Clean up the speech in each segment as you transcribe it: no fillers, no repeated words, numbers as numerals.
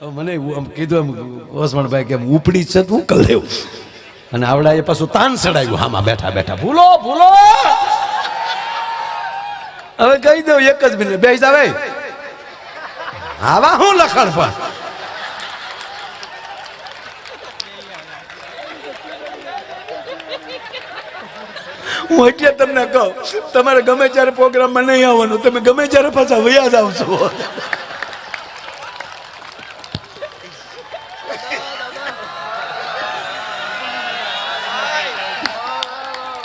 મને કીધું એમ ઓસમણભાઈ કે ઉપડી છે તું કર લેવું અને આવડા એ પાછું તાન ચડાવ્યું હામાં બેઠા બેઠા ભૂલો ભૂલો હવે કહી દઉં એક જ મિનિટ બેસી જાવે આવા હું લખણ પણ હું એટલે તમને કહું તમારે ગમે ત્યારે પ્રોગ્રામમાં નહીં આવવાનું તમે ગમે ત્યારે પાછા વયા જાવ છો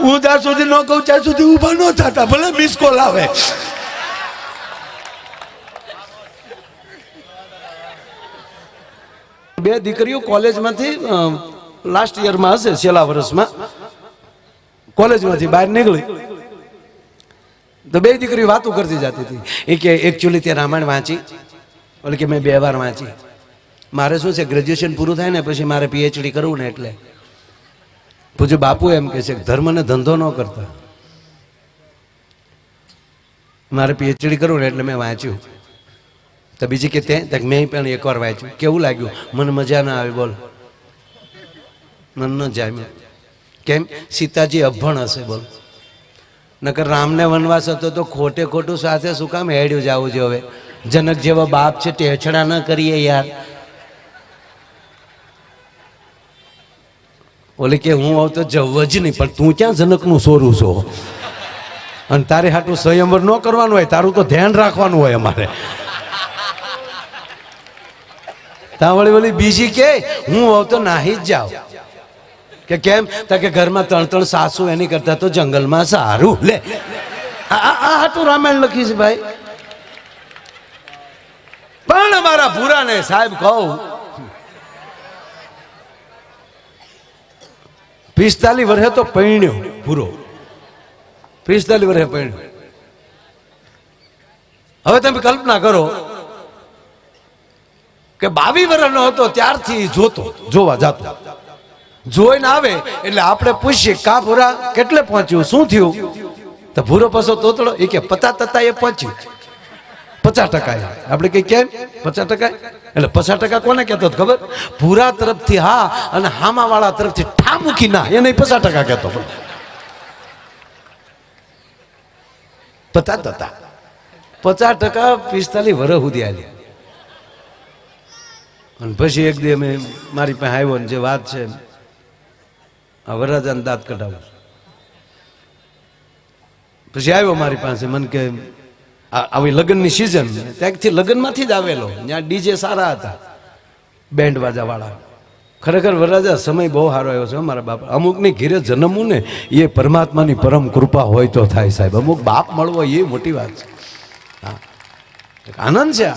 હું જ્યાં સુધી ન કહું ત્યાં સુધી ઊભા ન થતા ભલે મિસ કોલ આવે બે દીકરીઓ કોલેજમાંથી લાસ્ટ યરમાં હશે છેલ્લા વર્ષમાં કોલેજમાંથી બહાર નીકળી તો બે દીકરીઓ વાતો કરતી જતી હતી એ કે એકચ્યુઅલી તે રામાયણ વાંચી એટલે કે મેં 2 વાર વાંચી મારે શું છે ગ્રેજ્યુએશન પૂરું થાય ને પછી મારે પીએચડી કરવું ને એટલે પૂછ્યું બાપુ એમ કે છે ધર્મ ને ધંધો ન કરતા મારે પીએચડી કરવું ને એટલે મેં વાંચ્યું તો બીજી કે તે મેં પણ એકવાર વાંચ્યું કેવું લાગ્યું મને મજા ના આવી બોલ મન ન જામ્યું કેમ સીતાજી અભણ હશે બોલ નકર રામને વનવાસ હતો તો ખોટે ખોટું સાથે શું કામ હેડ્યું જવું છે હવે જનક જેવા બાપ છે ટેછડા ન કરીએ યાર ઓલી કે હું આવ તો જવ જ નહીં પણ તું ક્યાં જનકનું સોરું છો અને તારે હાટું સ્વયંવર ન કરવાનું હોય તારું તો ધ્યાન રાખવાનું હોય અમારે ત્યાં વળી બીજી કે હું આવ તો નાહી જ જાવ કે કેમ કે ઘરમાં 3 સાસુ એની કરતા તો જંગલમાં સારું લે આ હાટું રામાયણ લખી છે ભાઈ પણ અમારા ભૂરાને સાહેબ કહું 45 વર્ષે તો પૈણ્યો પૂરો 45 વર્ષે પૈણ્યો હવે તમે કલ્પના કરો કે 22 વર્ષનો હતો ત્યારથી જોવા જાતો જોઈને આવે એટલે આપણે પૂછીએ કા ભૂરા કેટલે પહોંચ્યું શું થયું તો ભૂરો પાછો તોતડો એ કે 50% એ પહોંચ્યું 50% આપણે કઈ કેમ 50% એટલે 50% કોને કહેતો ખબર ભૂરા તરફથી હા અને હામા વાળા તરફથી ઠા મૂકી ના એને 50% કહેતો 50% 45 વર્ષ સુધી આલી અને પછી એક દી અમે મારી પાસે આવ્યો ને જે વાત છે આ વરરાજાને દાંત કઢાવું પછી આવ્યો મારી પાસે મને કે આવી લગ્નની સિઝન ત્યાંથી લગ્નમાંથી જ આવેલો ત્યાં ડીજે સારા હતા બેન્ડ વાજા વાળા ખરેખર વરરાજા સમય બહુ સારો આવ્યો છે મારા બાપ અમુકની ઘેરે જન્મવું ને એ પરમાત્માની પરમ કૃપા હોય તો થાય સાહેબ અમુક બાપ મળવો એ મોટી વાત છે હા આનંદ છે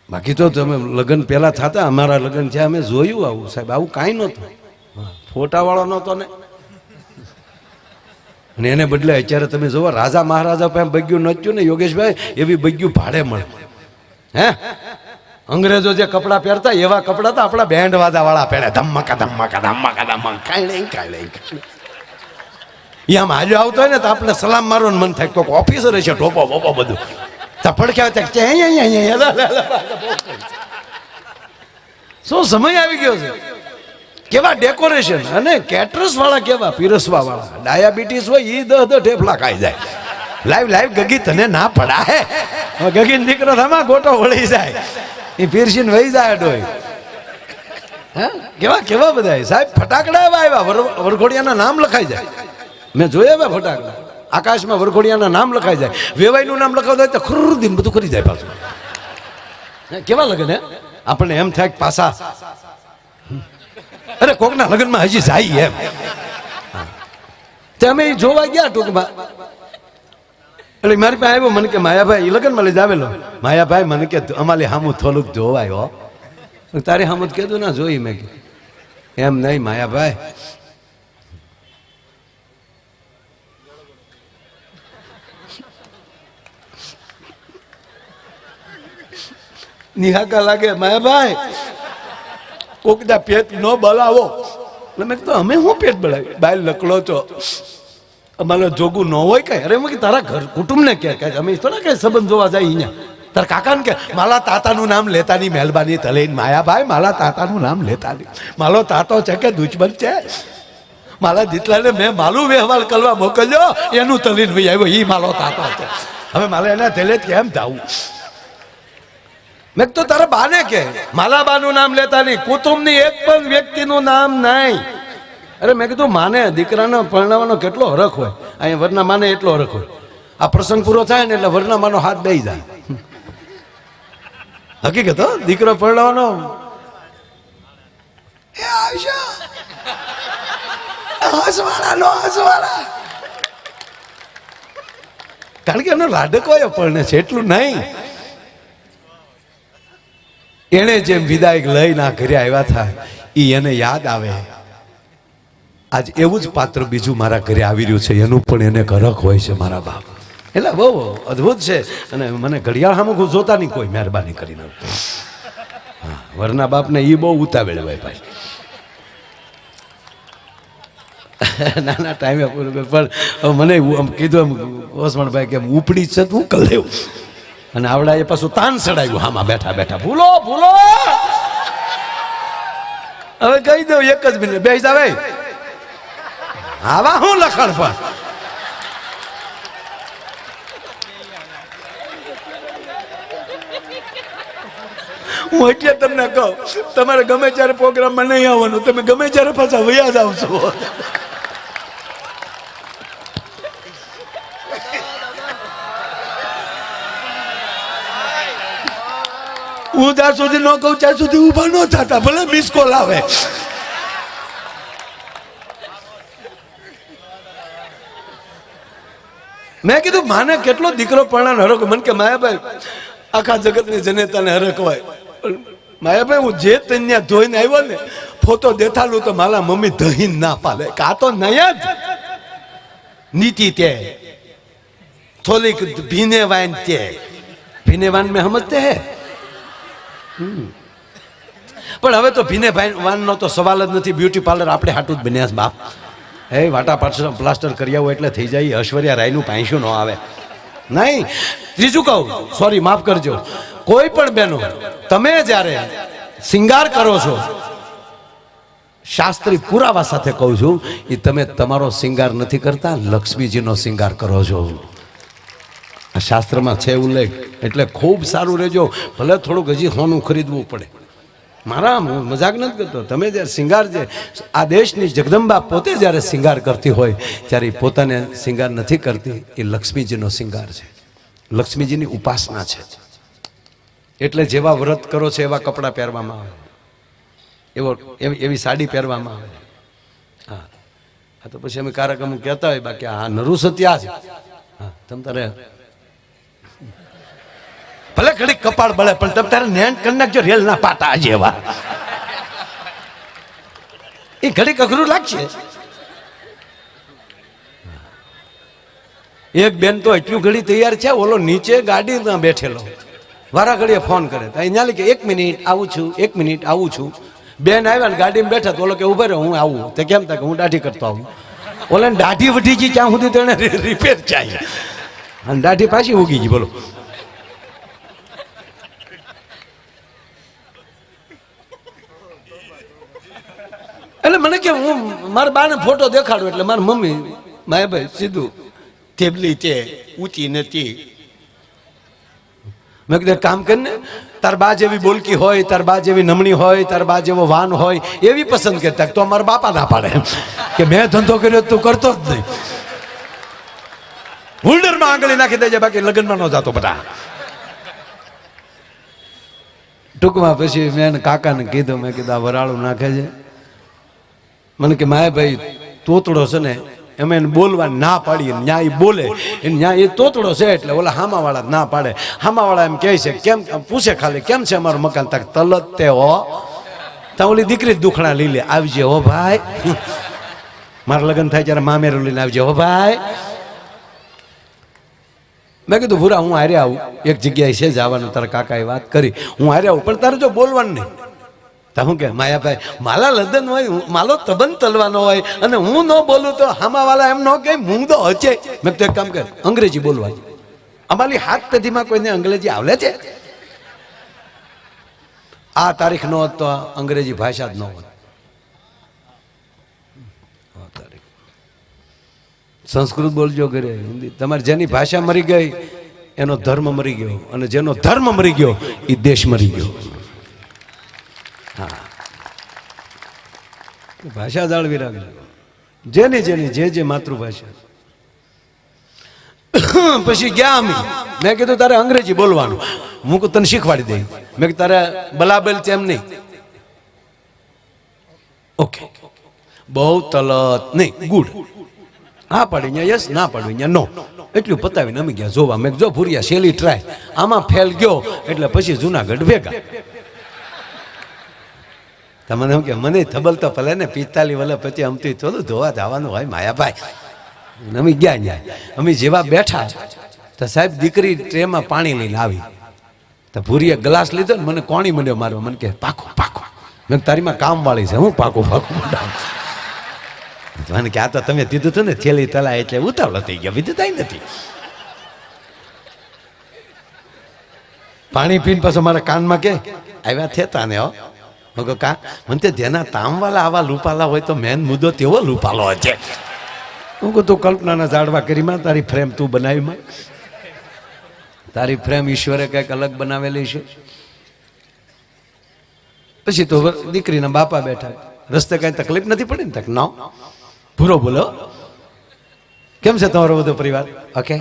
બાકી તો તમે લગ્ન પહેલા થતા અમારા લગ્ન થયા અમે જોયું આવું સાહેબ આવું કાંઈ નહોતું ફોટાવાળો નહોતો ને અને એને બદલે અત્યારે તમે જોવો રાજા મહારાજા પાસે બગ્યું નચ્યું ને યોગેશભાઈ એવી બગ્યું ભાડે મળે હે અંગ્રેજો જે કપડાં પહેરતા એવા કપડાં તો આપણા બેન્ડ વાજા વાળા પહેરે ધમ્મકા ધમ્મકા ધમ્મકા ધમ્મકા કાંઈ એ આમ હાલ્યો આવતો હોય ને તો આપણે સલામ મારવાનું મન થાય કોઈક ઓફિસર છે ટોપો બોપો બધું શું સમય આવી ગયો છે કેવા ડેકોરેશન અને કેટરસ વાળા કેવા પીરસવા વાળા ડાયાબિટીસ હોય એ 10 ઢેફલા ખાઈ જાય લાઈવ ગગી તને ના પડા હે ગગી દીકરો થમા ગોટો વળી જાય એ પીરસીને વહી જાય ડોય હે કેવા બધા સાહેબ ફટાકડા આવ્યા વરઘોડિયાના નામ લખાઈ જાય મેં જોયા ફટાકડા આકાશમાં વરઘોડિયાના નામ લખાઈ જાય વેવાઈનું નામ લખાવતા હોય તો ખુરદીન બધું કરી જાય પાછું કેવા લગન હે આપણને એમ થાય પાછા અરે કોકના લગ્નમાં હજી જાય એમ તે અમે જોવા ગયા ટૂંકમાં એટલે મારી પાસે આવ્યો મને કે માયાભાઈ એ લગ્નમાં લઈ જાવેલો માયાભાઈ મને કે અમારી હામું થોડુંક જોવાય તારી હામું કીધું ના જોઈ મેં એમ નહીં માયાભાઈ નિહાકા લાગે માયાભાઈ કોકના પેટ ન બલાવો મેં તો અમે શું પેટ બળાવી બાય લકડો છો અમારે જોગું ન હોય કઈ અરે તારા ઘર કુટુંબ ને કે અમે થોડા કઈ સંબંધ જોવા જાય અહીંયા તાર કાકાને કે મારા તાતાનું નામ લેતાની મહેરબાની તલેન માયાભાઈ મારા તાતાનું નામ લેતાની મારો તાતો છે કે દુશ્મન છે મારા દીકરાને મેં માલું વ્યવહાર કરવા મોકલ્યો એનું તલીન ભાઈ આવ્યો એ મારો તાતો છે હવે મારે એના થેલે કેમ જાવું મેં તો તારા બાને કે માલા બાનું નામ લેતા નહીં કુટુંબની એક પણ વ્યક્તિનું નામ નહીં અરે મેં કીધું માને દીકરાનો પરણાવવાનો કેટલો હરખ હોય અહીંયા વરના માને એટલો હરખ હોય આ પ્રસંગ પૂરો થાય ને એટલે વરના માનો હાથ દઈ જાય હકીકત દીકરો પરણાવવાનો કારણ કે એનો લાડક હોય પરણે છે એટલું નહીં એને જેમ વિદાય લઈ ના ઘરે આવ્યા થાય એ એને યાદ આવે આજ એવું જ પાત્ર બીજું મારા ઘરે આવી રહ્યું છે એનું પણ એને હરખ હોય છે મારા બાપ એટલે બહુ અદભુત છે અને મને ઘડિયાળ સામે જોતા નહીં કોઈ મહેરબાની કરીને હા વરના બાપને એ બહુ ઉતાવેળ હોય ભાઈ નાના ટાઈમે પણ મને કીધું એમ ઓસમાણભાઈ કે ઉપડી છે તું કર લેવું અને આવડા એ પાછું તાન ચડાવ્યું હામાં બેઠા બેઠા ભૂલો ભૂલો હવે કહી દઉં એક જ મિનિટ બેસી જાવે આવા હું લખણ પણ હું એટલે તમને કહું તમારે ગમે ત્યારે પ્રોગ્રામમાં નહીં આવવાનું તમે ગમે ત્યારે પાછા વયા જ આવશો હું જ્યાં સુધી ન કહું ત્યાં સુધી ઊભા ન થતા ભલે મિસ કોલ આવે મેં કીધું માને કેટલો દીકરો પરણાનો હરખ મને કે માયાભાઈ આખા જગતની જનેતાને હરખ હોય માયાભાઈ હું જે તન્યા ધોઈને આવ્યો ને ફોટો દેખાડું તો મારા મમ્મી દહીં ના પાડે કા તો નહીં જ નીતિ તે થોડીક ભીને વાન તે ભીને વાન મેં સમજતે હે પણ હવે તો ભીને વાનનો તો સવાલ જ નથી બ્યુટી પાર્લર આપણે હાટું જ બન્યા છે બાપ હે વાટા પ્લાસ્ટર કરી આવું એટલે થઈ જાય ઐશ્વર્યા રાયનું પાંચું ન આવે નહીં ત્રીજું કહું સોરી માફ કરજો કોઈ પણ બહેનો તમે જ્યારે શિંગાર કરો છો શાસ્ત્રી પુરાવા સાથે કહું છું એ તમે તમારો શિંગાર નથી કરતા લક્ષ્મીજીનો શિંગાર કરો છો આ શાસ્ત્રમાં છે ઉલ્લેખ એટલે ખૂબ સારું રહેજો ભલે થોડુંક હજી સોનું ખરીદવું પડે મારા મજાક નથી કરતો તમે જ્યારે શિંગાર જે આ દેશની જગદંબા પોતે જ્યારે શિંગાર કરતી હોય ત્યારે પોતાને શિંગાર નથી કરતી એ લક્ષ્મીજીનો શિંગાર છે લક્ષ્મીજીની ઉપાસના છે એટલે જેવા વ્રત કરો છો એવા કપડાં પહેરવામાં આવે એવી સાડી પહેરવામાં આવે હા હા તો પછી અમે કાર્યક્રમ કહેતા હોય બાકી આ નરુ સત્યા છે હા તમ તારે ભલે ઘડી કપાળ બળે પણ તમે તારે નેણ કરી નાખજો રેલ ના પાટા જેવા એ ઘડી અઘરું લાગશે એક બેન તો એટલું ઘડી તૈયાર છે ઓલો નીચે ગાડીમાં બેઠેલો વારા ઘડીએ ફોન કરે તો અહીંયા કે 1 મિનિટ આવું છું 1 મિનિટ આવું છું બેન આવ્યા ને ગાડીમાં બેઠા તો ઓલો કે ઉભા રહો હું આવું તે કેમ થાય કે હું દાઢી કરતો આવું ઓલે દાઢી વધી ગઈ ત્યાં સુધી તેને રિપેર ચાહીએ અને દાઢી પાછી ઉગી ગઈ બોલો એટલે મને કે હું મારા બાને ફોટો દેખાડું એટલે મારી મમ્મી માયાભાઈ સીધું થેબલી તે ઊંચી નથી મેં કીધું કામ કરીને તાર બા જેવી બોલકી હોય તાર બા જેવી નમણી હોય તાર બા જેવો વાન હોય એવી પસંદ કરતા તો અમારા બાપા ના પાડે કે મેં ધંધો કર્યો તું કરતો જ નહીં હોલ્ડરમાં આંગળી નાખી દેજે બાકી લગ્નમાં ન જાતો બધા ટૂંકમાં પછી મેં કાકાને કીધું મેં કીધું આ વરાળું નાખે છે મને કે માયાભાઈ તોતડો છે ને એમ એને બોલવા ના પાડીએ ન્યાય બોલે ન્યાય એ તોતડો છે એટલે ઓલા હામાવાળા ના પાડે હામાવાળા એમ કહે છે કેમ પૂછે ખાલી કેમ છે અમારું મકાન તક તલત તે હો તો ઓલી દીકરી દુખણા લઈ લે આવજે હો ભાઈ મારા લગ્ન થાય ત્યારે મામેરું લઈને આવજે હો ભાઈ મેં કીધું ભૂરા હું હારે આવું એક જગ્યાએ છે જવાનું તારા કાકાએ વાત કરી હું હારે આવું પણ તારે જો બોલવાનું નહીં તો હું કે માયાભાઈ માલા લદન હોય માલો તબન તલવાનો હોય અને હું ન બોલું તો હામાવાળા એમ ન કે હું તો હચે મેં તો એક કામ કર અંગ્રેજી બોલવા અમારી હાથ પેઢીમાં કોઈને અંગ્રેજી આવડે છે? આ તારીખ નો હોત તો અંગ્રેજી ભાષા જ ન હોત. સંસ્કૃત બોલજો ઘરે, હિન્દી. તમારે જેની ભાષા મરી ગઈ એનો ધર્મ મરી ગયો, અને જેનો ધર્મ મરી ગયો એ દેશ મરી ગયો. હા, ભાષા જાળવી રાખજો, જેની જેની જે માતૃભાષા. પછી ગયા અમે, મેં કીધું તારે અંગ્રેજી બોલવાનું, હું તને શીખવાડી દઈ. મેં કીધું તારે બલાબેલ તેમ નહીં, ઓકે, બહુ તલત નહીં, ગુડ. હા પાડી અહીંયા યસ, ના પાડવી અહીંયા નો, એટલું પતાવીને અમે ગયા જોવા. મેં જો ભૂરિયા શેલી ટ્રાય, આમાં ફેલ ગયો એટલે પછી જુનાગઢ ભેગા. તમને શું કે મને થબલ તો ભલે ને 45 વર્ષ પછી અમથી થોડું ધોવા જવાનું હોય માયાભાઈ. અમે ગયા ત્યાં, અમે જેવા બેઠા તો સાહેબ દીકરી ટ્રેમાં પાણી લઈને આવી, તો ભૂરીએ ગ્લાસ લીધો ને મને કોણી મંડ્યો મારવા. મને કે પાકો પાકો. મેં તારીમાં કામ વાળી છે, હું પાકો પાકો મને કે આ તો તમે દીધું હતું ને થેલી તલા એટલે ઉતાવળ થઈ ગયા, બીજું કઈ નથી. પાણી પીને પાછો મારા કાનમાં કે આવ્યા થેતા ને હો. કા મને તે જેના તામવાલા આવા લૂપાલા હોય તો મેન મુદ્દો તેવો લૂપાલો છે. હું કહું તું કલ્પનાના ઝાડવા કરીમાં તારી ફ્રેમ તું બનાવીમાં, તારી ફ્રેમ ઈશ્વરે કંઈક અલગ બનાવેલી છે. પછી તો દીકરીના બાપા બેઠા, રસ્તે કઈ તકલીફ નથી પડી ને? તક ના. પૂરો બોલો, કેમ છે તમારો બધો પરિવાર? ઓકે,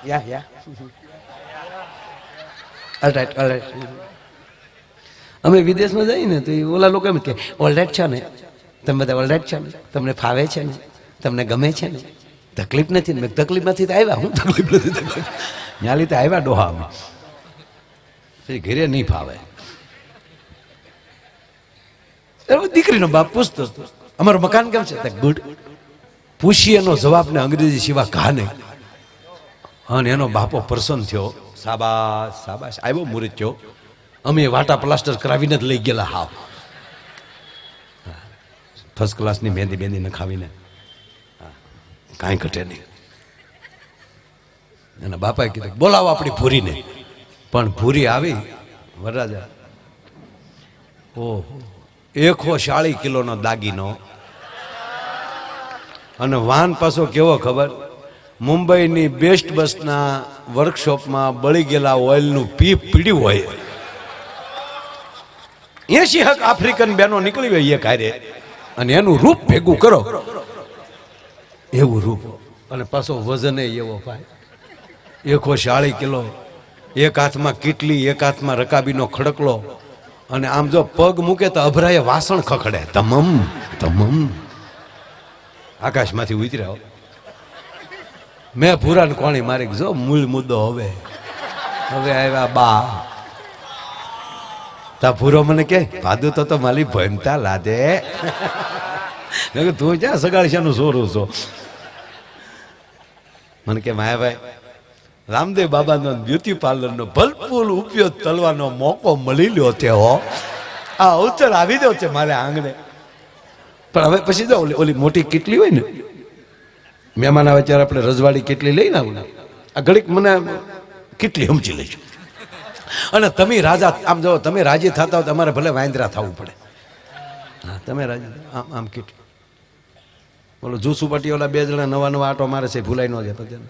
યા ઓલરાઈટ ઓલરાઈટ. અમે વિદેશમાં જઈએ ને તો ઓલા લોકો એમ કે ઓલરાઈટ છે ને, તમે બધા ઓલરાઈટ છે ને, તમને ફાવે છે ને, તમને ગમે છે ને, તકલીફ નથી ને? તકલીફ નથી તો આવ્યા, હું તકલીફ નથી, તકલીફ ત્યાં લીધે આવ્યા ડોહા અમે. પછી ઘરે નહીં ફાવે. દીકરીનો બાપ પૂછતો અમારું મકાન કેમ છે? ગુડ. પૂછી એનો જવાબ ને અંગ્રેજી સિવાય ઘા નહીં. અને એનો બાપો પ્રસન્ન થયો, સાબાશ સાબાશ, આવ્યો મુહૂર્ત થયો. અમે વાટા પ્લાસ્ટર કરાવીને જ લઈ ગયેલા. હાવ ફર્સ્ટ ક્લાસની મહેંદી બેંદી નખાવીને, કાંઈ ઘટે નહીં. એના બાપાએ કીધું બોલાવો આપણી ભૂરીને. પણ ભૂરી આવી વરરાજા, ઓહો, 140 કિલોનો દાગીનો, અને વાહન પાછો કેવો ખબર? મુંબઈની બેસ્ટ બસના વર્કશોપમાં બળી ગયેલા ઓઇલનું પીપ પીડ્યું હોય. 80 આફ્રિકન બહેનો નીકળી હોય એ કાર્ય, અને એનું રૂપ ભેગું કરો, એવું રૂપ. અને પાછો વજન એવો ભાઈ, 140 કિલો. એક હાથમાં કીટલી, એક હાથમાં રકાબીનો ખડકલો, અને આમ જો પગ મૂકે તો અભરાએ વાસણ ખખડે. તમામ તમામ આકાશમાંથી ઉતર્યા. મેં ભૂરાને કોણી મારી, જો મૂળ મુદ્દો હવે આવ્યા બા. તા ભૂરો મને કે ભાદુ તો મારી ભમતા લાદે. તું ક્યાં સગાડશાનું સોરું છો? મને કે માયાભાઈ, રામદેવ બાબાનો બ્યુટી પાર્લરનો ભરપૂર ઉપયોગ કરવાનો મોકો મળી લ્યો તે હો. આ અવસર આવી દો છે મારે આંગણે. પણ હવે પછી જો ઓલી મોટી કેટલી હોય ને, મહેમાન આવે ત્યારે આપણે રજવાડી કેટલી લઈને આવું, આ ઘડીક મને કેટલી સમજી લેજો. અને તમે રાજા, આમ જો તમે રાજી થતા હો તમારે ભલે વાંદરા થવું પડે. હા, તમે રાજી આમ આમ કેટલી. બોલો જૂસુ પાટી ઓલા 2 જણા નવા આટો મારે છે, ભૂલાઈ ન જાય પછી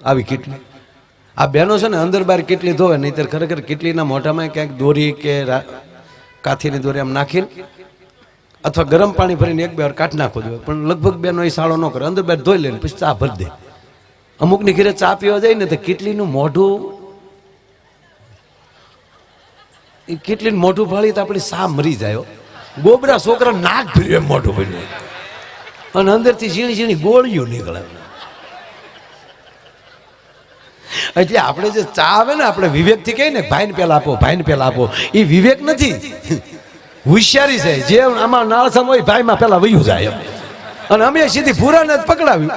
આવી કેટલી. આ બહેનો છે ને અંદર બહાર કેટલી ધોવે, નહીતર ખરેખર કેટલીના મોઢામાં ક્યાંક દોરી કે કાથીની દોરી આમ નાખીને અથવા ગરમ પાણી ભરીને 1-2 વાર કાઢ નાખો જોઈએ. પણ લગભગ બહેનો એ સાળો ન કરે, અંદર બહાર ધોઈ લે ને પછી ચા ભરી દે. અમુકની ઘરે ચા પીવા જાય ને તો કેટલીનું મોઢું, એ કેટલીનું મોઢું ફાળી તો આપણી સા મરી જાય. ગોબરા છોકરા નાક ભર્યું એમ મોઢું ભર્યું, અને અંદરથી ઝીણી ઝીણી ગોળીઓ નીકળે. એટલે આપણે જે ચા આવે ને, આપણે વિવેકથી કહીએ ને ભાઈને પેલા આપો, ભાઈને પેલા આપો, એ વિવેક નથી, હોશિયારી છે. જે આમાં નાળસમ હોય ભાઈમાં પેલા વયું જાય. અને અમે સીધી ભૂરાને જ પકડાવી.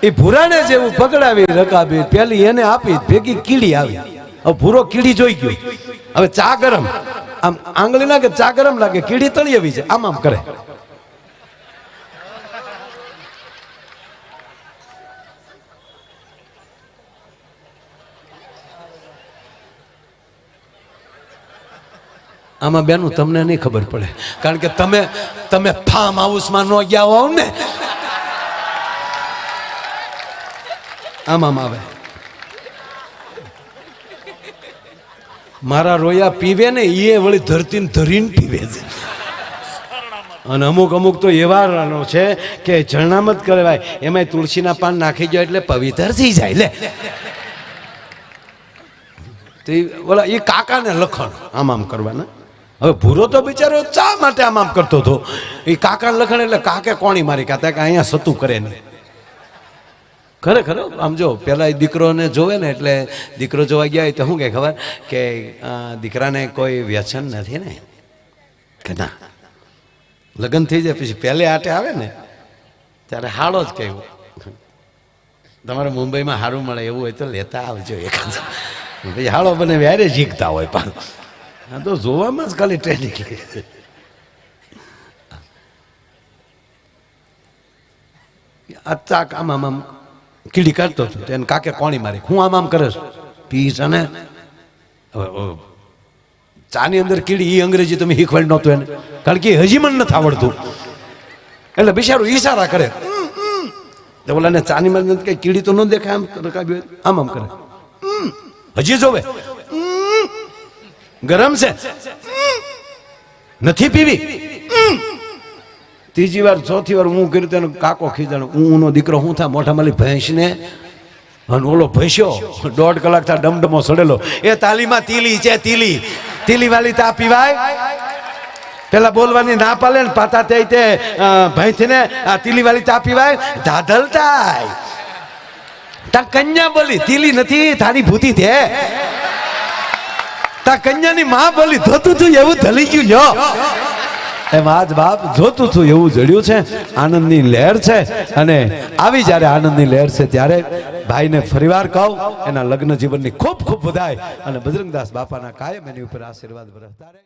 એ ભૂરાને જેવું પકડાવી રકાબી પેલી એને આપી, ભેગી કીડી આવી. હવે ભૂરો કીડી જોઈ ગયો. હવે ચા ગરમ, આમ આંગળી નાખે ચા ગરમ લાગે, કીડી તળી આવી છે, આમ આમ કરે. આમાં બેનું તમને નહીં ખબર પડે, કારણ કે તમે ફાર્મ હાઉસમાં ન ગયા હોવ ને. આમાં આવે મારા રોયા પીવે ને એ વળી ધરતીને ધરીને પીવે છે. અને અમુક તો એવા છે કે જણામત કહેવાય, એમાં તુલસીના પાન નાખી જાય એટલે પવિત્ર થઈ જાય. લે તો ઓલા એ કાકાને લખણ આમ કરવાના. હવે ભૂરો તો બિચારો ચા માટે આમ કરતો હતો, એ કાકાને લખણ એટલે કાકે કોણી મારી કાતા કે અહીંયા સતું કરે નહીં. ખરેખર આમ જો પેલા દીકરોને જોવે ને એટલે દીકરો જોવા ગયા હોય તો શું કે ખબર કે દીકરાને કોઈ વ્યસન નથી ને, કે ના લગ્ન થઈ જાય પછી પહેલે આટે આવે ને ત્યારે હાડો જ કહેવું, તમારે મુંબઈમાં હારું મળે એવું હોય તો લેતા આવજો એકાદ. પછી હાડો બને વ્યારે શીખતા હોય પણ આ તો જોવામાં જ ખાલી ટ્રેનિંગ લે. આ ચાક આમ કીડી કાઢતો હતો એને કાકે કોણી મારી, હું આમ કરે છું પીસ. અને ચાની અંદર કીડી એ અંગ્રેજી તમે શીખવાડી નહોતું એને, કારણ કે હજી મને નથી આવડતું એટલે બિચારું ઈશારા કરે. ઓલાને ચાની માં કઈ કીડી તો ન દેખાય, આમ કરે, હજી જોવે ગરમ છે નથી પીવી. ત્રીજી વાર ચોથી વાર હું કર્યું તેનો કાકો ખીજાણ, ઊનો દીકરો હું થા મોઢા માલી ભેંસ ને, અને ઓલો ભેંસ્યો 1.5 કલાક થા ડમડમો સડેલો. એ તાલીમાં તીલી છે, તીલી વાલી તા પીવાય. પેલા બોલવાની ના પાલે ને પાતા તે ભેંસ ને આ તીલી વાલી તા પીવાય, ધાધલ થાય. તા કન્યા બોલી તીલી નથી તારી ભૂતી છે. તા કન્યાની માં બોલી ધોતું તું એવું ધલી ગયું લ્યો. એમ આજ બાપ જોતું હતું એવું જડ્યું છે. આનંદની લહેર છે, અને આવી જ્યારે આનંદની લહેર છે ત્યારે ભાઈને ફરીવાર કહું એના લગ્ન જીવનની ખૂબ ખૂબ વધાય, અને બજરંગદાસ બાપાના કાયમ એની ઉપર આશીર્વાદ વરસતા રહે.